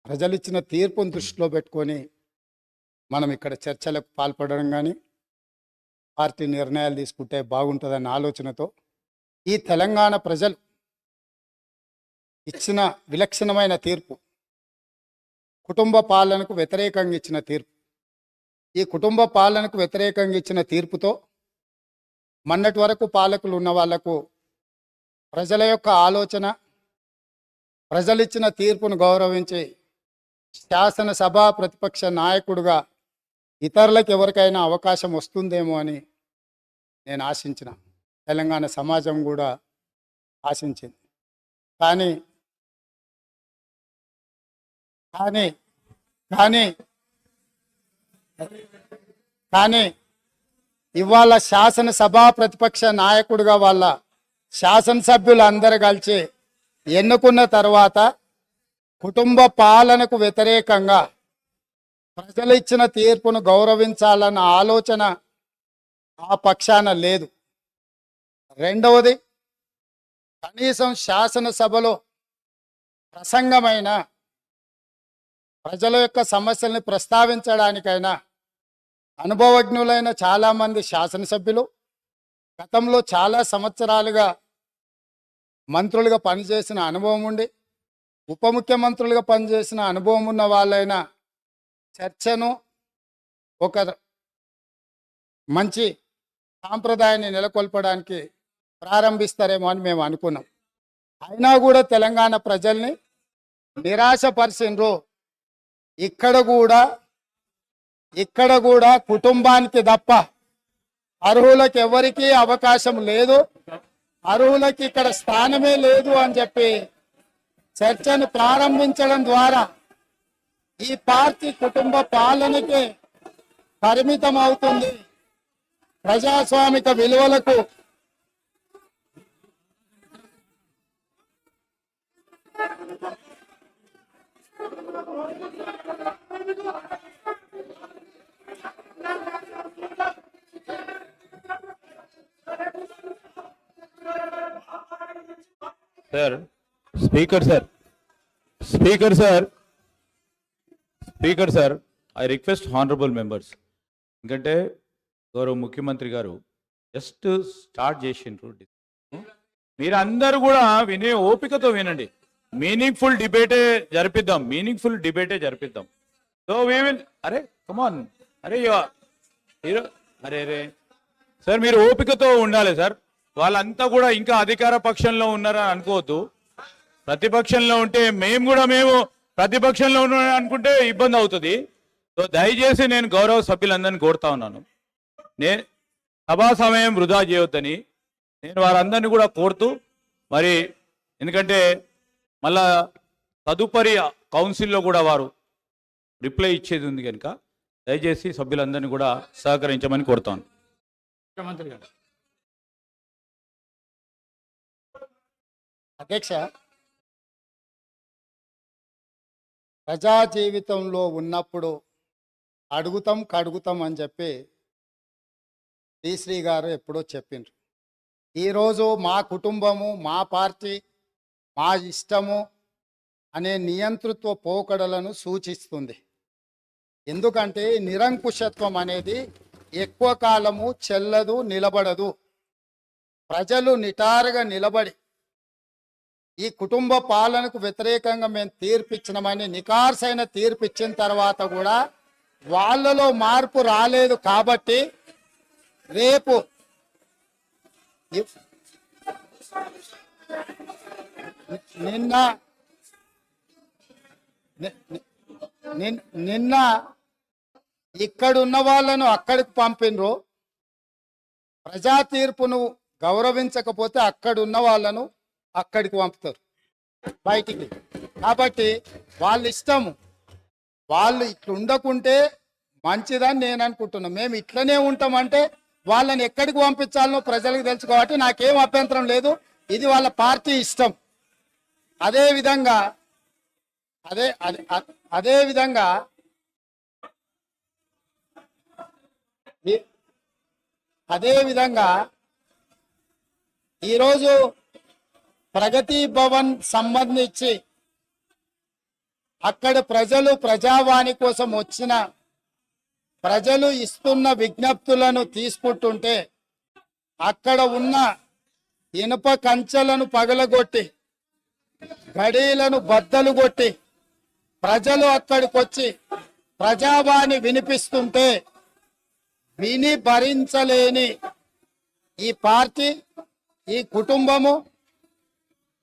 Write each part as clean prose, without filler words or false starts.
ప్రజలు ఇచ్చిన తీర్పును దృష్టిలో పెట్టుకొని మనం ఇక్కడ చర్చలకు పాల్పడడం కానీ పార్టీ నిర్ణయాలు తీసుకుంటే బాగుంటుందన్న ఆలోచనతో ఈ తెలంగాణ ప్రజలు ఇచ్చిన విలక్షణమైన తీర్పు కుటుంబ పాలనకు వ్యతిరేకంగా ఇచ్చిన తీర్పు. ఈ కుటుంబ పాలనకు వ్యతిరేకంగా ఇచ్చిన తీర్పుతో మొన్నటి వరకు పాలకులు ఉన్న వాళ్లకు ప్రజల యొక్క ఆలోచన, ప్రజలిచ్చిన తీర్పును గౌరవించి శాసనసభ ప్రతిపక్ష నాయకుడిగా ఇతరులకు ఎవరికైనా అవకాశం వస్తుందేమో అని నేను ఆశించిన, తెలంగాణ సమాజం కూడా ఆశించింది. కానీ కానీ కానీ కానీ ఇవాళ శాసనసభ ప్రతిపక్ష నాయకుడిగా వాళ్ళ శాసనసభ్యులు అందరూ కలిసి ఎన్నుకున్న తర్వాత కుటుంబ పాలనకు వ్యతిరేకంగా ప్రజలు ఇచ్చిన తీర్పును గౌరవించాలన్న ఆలోచన ఆ పక్షాన లేదు. రెండవది, కనీసం శాసనసభలో ప్రసంగమైన ప్రజల యొక్క సమస్యల్ని ప్రస్తావించడానికైనా అనుభవజ్ఞులైన చాలామంది శాసనసభ్యులు, గతంలో చాలా సంవత్సరాలుగా మంత్రులుగా పనిచేసిన అనుభవం ఉండి ఉప ముఖ్యమంత్రులుగా పనిచేసిన అనుభవం ఉన్న వాళ్ళైన చర్చను ఒక మంచి సాంప్రదాయాన్ని నెలకొల్పడానికి ప్రారంభిస్తారేమో అని మేము అనుకున్నాం. అయినా కూడా తెలంగాణ ప్రజల్ని నిరాశపరిచిండ్రు. ఇక్కడ కూడా కుటుంబానికి తప్ప అర్హులకు ఎవరికీ అవకాశం లేదు, అర్హులకి ఇక్కడ స్థానమే లేదు అని చెప్పి చర్చను ప్రారంభించడం ద్వారా ఈ పార్టీ కుటుంబ పాలనకే పరిమితం అవుతుంది. ప్రజాస్వామిక విలువలకు speaker sir, I request honourable members, ఎందుకంటే గౌరవ ముఖ్యమంత్రి గారు జస్ట్ స్టార్ట్ చేసిండ్రు. మీరు అందరూ కూడా వినే ఓపికతో వినండి. మీనింగ్ఫుల్ డిబేటే జరిపిద్దాం. సో వీ విల్, అరే కమాన్, అరే సార్ మీరు ఓపికతో ఉండాలి సార్. వాళ్ళంతా కూడా ఇంకా అధికార పక్షంలో ఉన్నారని అనుకోవద్దు. ప్రతిపక్షంలో ఉంటే మేము ప్రతిపక్షంలో ఉన్నాం అనుకుంటే ఇబ్బంది అవుతుంది. సో దయచేసి నేను గౌరవ సభ్యులందరినీ కోరుతా ఉన్నాను, నేను సభా సమయం వృధా చేయొద్దని నేను వారందరినీ కూడా కోరుతూ, మరి ఎందుకంటే మళ్ళా తదుపరి కౌన్సిల్లో కూడా వారు రిప్లై ఇచ్చేది ఉంది కనుక దయచేసి సభ్యులందరినీ కూడా సహకరించమని కోరుతాను. ముఖ్యమంత్రి గారు, అధ్యక్ష, ప్రజా జీవితంలో ఉన్నప్పుడు కడుగుతాం అని చెప్పి శ్రీ గారు ఎప్పుడో చెప్పిండ్రు. ఈరోజు మా కుటుంబము, మా పార్టీ, మా ఇష్టము అనే నియంతృత్వ పోకడలను సూచిస్తుంది. ఎందుకంటే నిరంకుశత్వం అనేది ఎక్కువ కాలము చెల్లదు, నిలబడదు. ప్రజలు నిటారుగా నిలబడి ఈ కుటుంబ పాలనకు వ్యతిరేకంగా మేము తీర్పిచ్చినామని నికార్సైన తీర్పిచ్చిన తర్వాత కూడా వాళ్ళలో మార్పు రాలేదు. కాబట్టి రేపు నిన్న ఇక్కడున్న వాళ్ళను అక్కడికి పంపినరు. ప్రజా తీర్పును గౌరవించకపోతే అక్కడున్న వాళ్ళను అక్కడికి పంపుతారు బయటికి. కాబట్టి వాళ్ళ ఇష్టము, వాళ్ళు ఇట్లా ఉండకుంటే మంచిదని నేను అనుకుంటున్నాను. మేము ఇట్లనే ఉంటామంటే వాళ్ళని ఎక్కడికి పంపించాలనో ప్రజలకు తెలుసు కాబట్టి నాకేం అభ్యంతరం లేదు. ఇది వాళ్ళ పార్టీ ఇష్టం. అదేవిధంగా ఈరోజు ప్రగతి భవన్ సంబంధించి అక్కడ ప్రజలు ప్రజావాణి కోసం వచ్చిన ప్రజలు ఇస్తున్న విజ్ఞప్తులను తీసుకుంటుంటే అక్కడ ఉన్న ఇనుప కంచెలను పగలగొట్టి గడీలను బద్దలు కొట్టి ప్రజలు అక్కడికి వచ్చి ప్రజావాణి వినిపిస్తుంటే విని భరించలేని ఈ పార్టీ ఈ కుటుంబము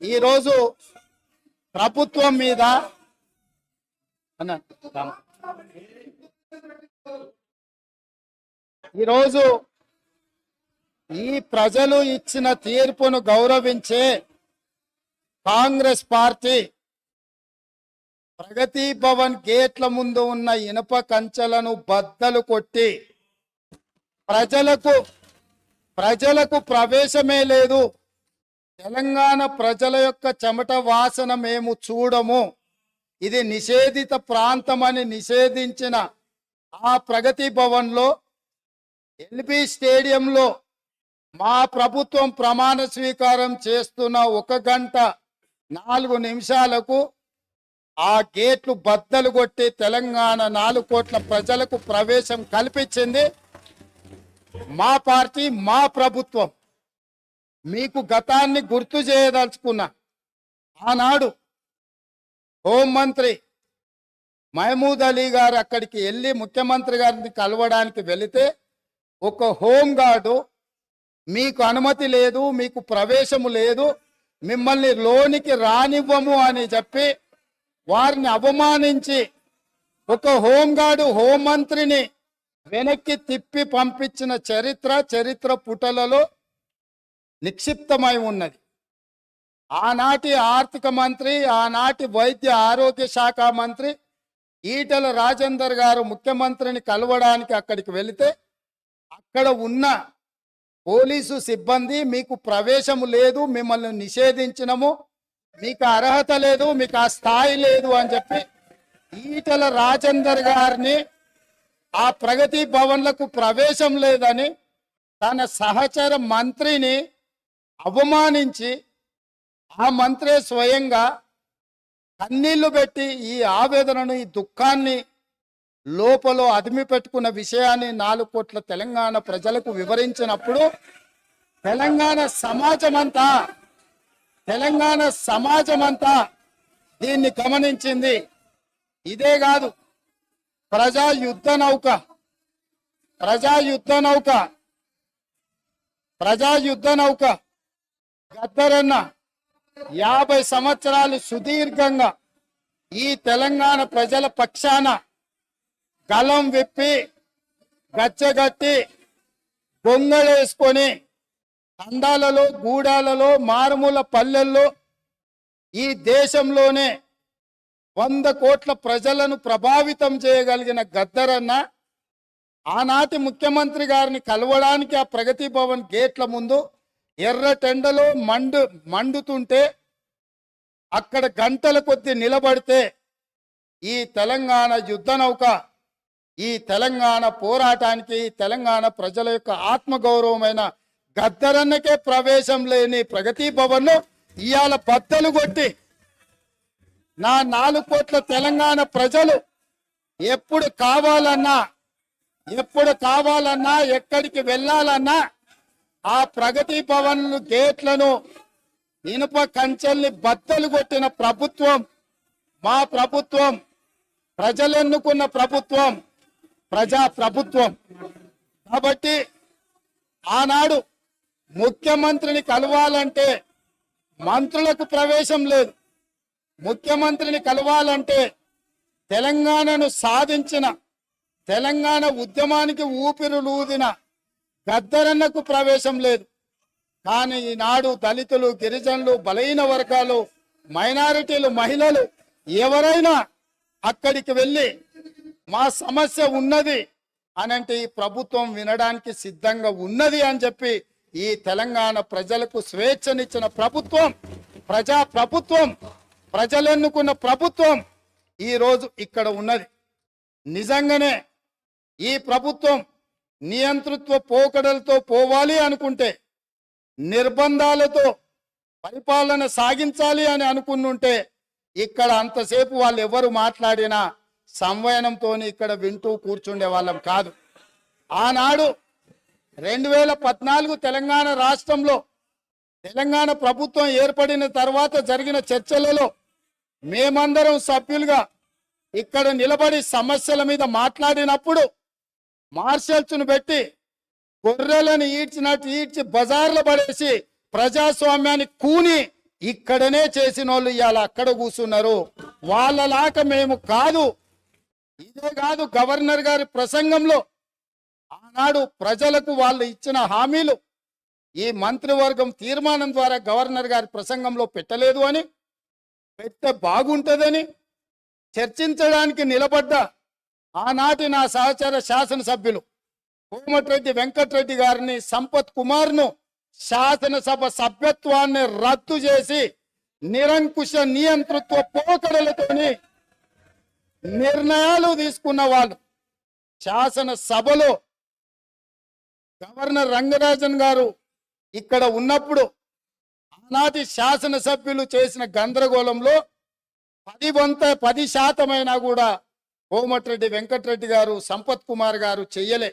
ఈరోజు ప్రభుత్వం మీద ఈరోజు ఈ ప్రజలు ఇచ్చిన తీర్పును గౌరవించే కాంగ్రెస్ పార్టీ ప్రగతి భవన్ గేట్ల ముందు ఉన్న ఇనుప కంచెలను బద్దలు కొట్టి ప్రజలకు ప్రవేశమే లేదు, తెలంగాణ ప్రజల యొక్క చెమట వాసన మేము చూడము, ఇది నిషేధిత ప్రాంతమని నిషేధించిన ఆ ప్రగతి భవన్లో ఎల్బీ స్టేడియంలో మా ప్రభుత్వం ప్రమాణ స్వీకారం చేస్తున్న 1 గంట 4 నిమిషాలకు ఆ గేట్లు బద్దలు కొట్టి తెలంగాణ 4 కోట్ల ప్రజలకు ప్రవేశం కల్పించింది మా పార్టీ మా ప్రభుత్వం. మీకు గతాన్ని గుర్తు చేయదలుచుకున్నా. ఆనాడు హోంమంత్రి మహమూద్ అలీ గారు అక్కడికి వెళ్ళి ముఖ్యమంత్రి గారిని కలవడానికి వెళితే ఒక హోంగార్డు మీకు అనుమతి లేదు, మీకు ప్రవేశము లేదు, మిమ్మల్ని లోనికి రానివ్వము అని చెప్పి వారిని అవమానించి ఒక హోంగార్డు హోంమంత్రిని వెనక్కి తిప్పి పంపించిన చరిత్ర పుటలలో నిక్షిప్తమై ఉన్నది. ఆనాటి ఆర్థిక మంత్రి, ఆనాటి వైద్య ఆరోగ్య శాఖ మంత్రి ఈటెల రాజేందర్ గారు ముఖ్యమంత్రిని కలవడానికి అక్కడికి వెళితే అక్కడ ఉన్న పోలీసు సిబ్బంది మీకు ప్రవేశము లేదు, మిమ్మల్ని నిషేధించినము, మీకు అర్హత లేదు, మీకు ఆ స్థాయి లేదు అని చెప్పి ఈటెల రాజేందర్ గారిని ఆ ప్రగతి భవన్లకు ప్రవేశం లేదని తన సహచర మంత్రిని అవమానించి ఆ మంత్రే స్వయంగా కన్నీళ్లు పెట్టి ఈ ఆవేదనను ఈ దుఃఖాన్ని లోపల అదిమి పెట్టుకున్న విషయాన్ని 4 కోట్ల తెలంగాణ ప్రజలకు వివరించినప్పుడు తెలంగాణ సమాజమంతా దీన్ని గమనించింది. ఇదే కాదు, ప్రజా యుద్ధ నౌక గద్దరన్న 50 సంవత్సరాలు సుదీర్ఘంగా ఈ తెలంగాణ ప్రజల పక్షాన గలం విప్పి గచ్చగట్టి గొంగళేసుకొని తండాలలో గూడాలలో మారుమూల పల్లెల్లో ఈ దేశంలోనే 100 కోట్ల ప్రజలను ప్రభావితం చేయగలిగిన గద్దరన్న ఆనాటి ముఖ్యమంత్రి గారిని కలవడానికి ఆ ప్రగతి భవన్ గేట్ల ముందు ఎర్ర టెండలో మండుతుంటే అక్కడ గంటల కొద్ది నిలబడితే ఈ తెలంగాణ యుద్ధ నౌక, ఈ తెలంగాణ పోరాటానికి, ఈ తెలంగాణ ప్రజల యొక్క ఆత్మగౌరవమైన గద్దరన్నకే ప్రవేశం లేని ప్రగతి భవన్ను ఇవాళ బద్దలు కొట్టి నా 4 కోట్ల తెలంగాణ ప్రజలు ఎప్పుడు కావాలన్నా ఎక్కడికి వెళ్ళాలన్నా ఆ ప్రగతి భవన్ గేట్లను ఇనుప కంచెల్ని బద్దలు కొట్టిన ప్రభుత్వం మా ప్రభుత్వం, ప్రజలెన్నుకున్న ప్రభుత్వం, ప్రజా ప్రభుత్వం. కాబట్టి ఆనాడు ముఖ్యమంత్రిని కలవాలంటే మంత్రులకు ప్రవేశం లేదు, ముఖ్యమంత్రిని కలవాలంటే తెలంగాణను సాధించిన, తెలంగాణ ఉద్యమానికి ఊపిరులూదిన గద్దరన్నకు ప్రవేశం లేదు. కానీ ఈనాడు దళితులు, గిరిజనులు, బలహీన వర్గాలు, మైనారిటీలు, మహిళలు ఎవరైనా అక్కడికి వెళ్ళి మా సమస్య ఉన్నది అనంటే ఈ ప్రభుత్వం వినడానికి సిద్ధంగా ఉన్నది అని చెప్పి ఈ తెలంగాణ ప్రజలకు స్వేచ్ఛనిచ్చిన ప్రభుత్వం, ప్రజా ప్రభుత్వం, ప్రజలెన్నుకున్న ప్రభుత్వం ఈరోజు ఇక్కడ ఉన్నది. నిజంగానే ఈ ప్రభుత్వం నియంతృత్వ పోకడలతో పోవాలి అనుకుంటే, నిర్బంధాలతో పరిపాలన సాగించాలి అని అనుకుంటుంటే ఇక్కడ అంతసేపు వాళ్ళు ఎవరు మాట్లాడినా సంవయనంతో ఇక్కడ వింటూ కూర్చుండే వాళ్ళం కాదు. ఆనాడు 2014 తెలంగాణ రాష్ట్రంలో తెలంగాణ ప్రభుత్వం ఏర్పడిన తర్వాత జరిగిన చర్చలలో మేమందరం సభ్యులుగా ఇక్కడ నిలబడి సమస్యల మీద మాట్లాడినప్పుడు మార్షల్స్ను పెట్టి గొర్రెలను ఈడ్చినట్టు ఈడ్చి బజార్లో పడేసి ప్రజాస్వామ్యాన్ని కూని ఇక్కడనే చేసిన వాళ్ళు ఇవాళ అక్కడ కూర్చున్నారు. వాళ్ళలాక మేము కాదు. ఇదే కాదు, గవర్నర్ గారి ప్రసంగంలో ఆనాడు ప్రజలకు వాళ్ళు ఇచ్చిన హామీలు ఈ మంత్రివర్గం తీర్మానం ద్వారా గవర్నర్ గారి ప్రసంగంలో పెట్టలేదు అని, పెడితే బాగుంటుందని చర్చించడానికి నిలబడ్డ ఆనాటి నా సహచర శాసనసభ్యులు కోమటిరెడ్డి వెంకటరెడ్డి గారిని, సంపత్ కుమార్ను శాసనసభ సభ్యత్వాన్ని రద్దు చేసి నిరంకుశ నియంతృత్వ పోకడలతోని నిర్ణయాలు తీసుకున్న వాళ్ళు శాసనసభలో గవర్నర్ రంగరాజన్ గారు ఇక్కడ ఉన్నప్పుడు ఆనాటి శాసనసభ్యులు చేసిన గందరగోళంలో 10% కూడా కోమటిరెడ్డి వెంకటరెడ్డి గారు, సంపత్ కుమార్ గారు చెయ్యలే.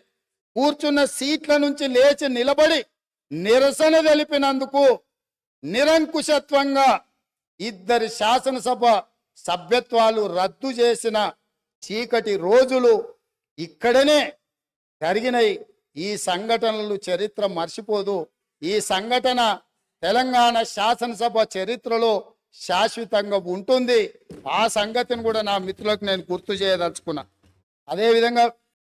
కూర్చున్న సీట్ల నుంచి లేచి నిలబడి నిరసన తెలిపినందుకు నిరంకుశత్వంగా 2 శాసనసభ సభ్యత్వాలు రద్దు చేసిన చీకటి రోజులు ఇక్కడనే జరిగినాయి. ఈ సంఘటనలు చరిత్ర మర్చిపోదు. ఈ సంఘటన తెలంగాణ శాసనసభ చరిత్రలో శాశ్వతంగా ఉంటుంది. ఆ సంగతిని కూడా నా మిత్రులకు నేను గుర్తు చేయదలుచుకున్నా. అదేవిధంగా